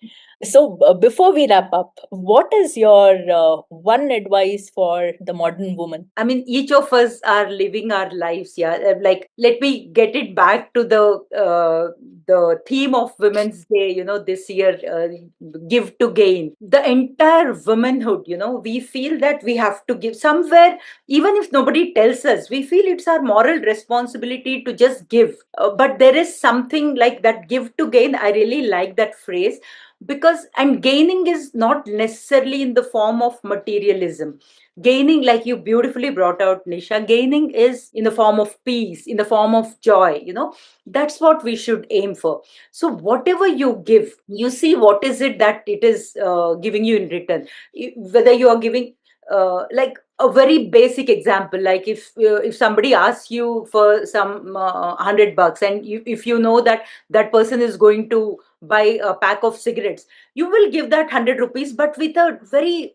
Speaker 1: So, before we wrap up, what is your one advice for the modern woman?
Speaker 2: I mean, each of us are living our lives. Yeah, like let me get it back to the theme of Women's Day. This year, give to gain. The entire womanhood. We feel that we have to give somewhere, even if nobody tells us. We feel it's our moral responsibility to just give. But there is something like that. Give to gain. I really like that phrase because and gaining is not necessarily in the form of materialism. Gaining, like you beautifully brought out, Nisha, gaining is in the form of peace, in the form of joy. That's what we should aim for. So whatever you give, you see what is it that it is giving you in return. Whether you are giving like a very basic example, like if somebody asks you for some $100, and if you know that that person is going to buy a pack of cigarettes, you will give that 100 rupees, but with a very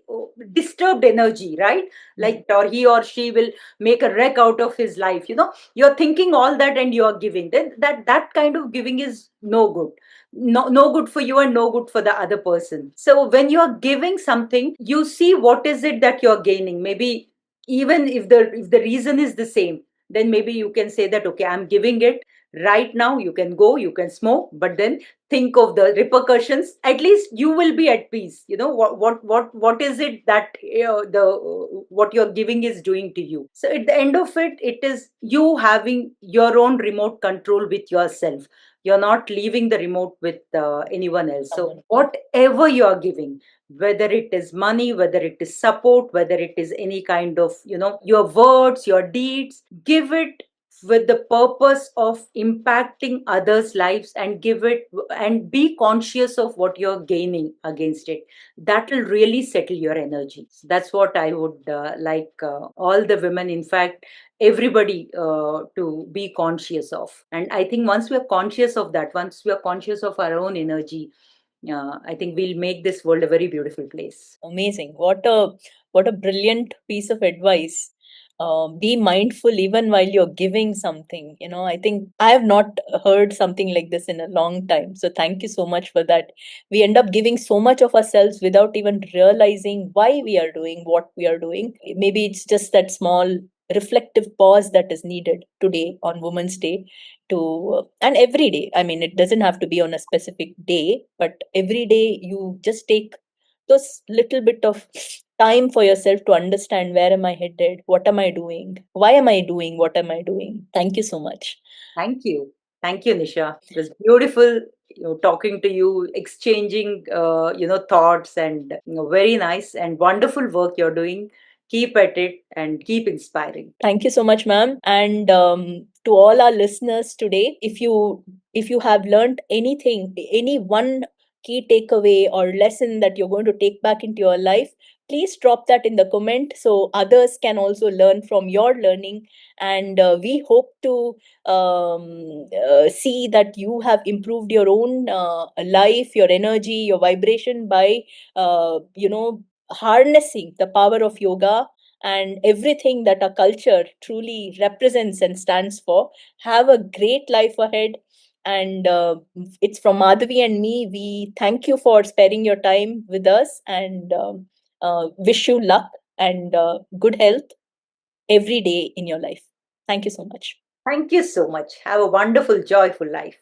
Speaker 2: disturbed energy, right? Like, or he or she will make a wreck out of his life. You're thinking all that and you're giving. Then that kind of giving is no good. No good for you and no good for the other person. So when you're giving something, you see what is it that you're gaining. Maybe even if the reason is the same, then maybe you can say that, okay, I'm giving it right now. You can go, you can smoke, but then think of the repercussions. At least you will be at peace. What is it that the what you're giving is doing to you. So at the end of it, it is you having your own remote control with yourself. You're not leaving the remote with anyone else. So
Speaker 1: Someone.
Speaker 2: whatever you are giving, whether it is money, whether it is support, whether it is any kind of your words, your deeds, give it with the purpose of impacting others' lives, and give it and be conscious of what you're gaining against it. That will really settle your energy. That's what I would like all the women, in fact everybody, to be conscious of. And I think once we are conscious of that, once we are conscious of our own energy, I think we'll make this world a very beautiful place.
Speaker 1: Amazing. What a brilliant piece of advice. Be mindful even while you're giving something. I think I have not heard something like this in a long time. So thank you so much for that. We end up giving so much of ourselves without even realizing why we are doing what we are doing. Maybe it's just that small reflective pause that is needed today on Women's Day to and every day. I mean, it doesn't have to be on a specific day, but every day you just take those little bit of time for yourself to understand, where am I headed, what am I doing, why am I doing what am I doing. Thank you so much.
Speaker 2: Thank you. Thank you, Nisha. It was beautiful, talking to you, exchanging, thoughts, and very nice and wonderful work you're doing. Keep at it and keep inspiring.
Speaker 1: Thank you so much, ma'am. And to all our listeners today, if you have learned anything, any one key takeaway or lesson that you're going to take back into your life, please drop that in the comment so others can also learn from your learning. And we hope to see that you have improved your own life, your energy, your vibration by harnessing the power of yoga and everything that our culture truly represents and stands for. Have a great life ahead. And it's from Madhavi and me. We thank you for sparing your time with us, and wish you luck and good health every day in your life. Thank you so much.
Speaker 2: Thank you so much. Have a wonderful, joyful life.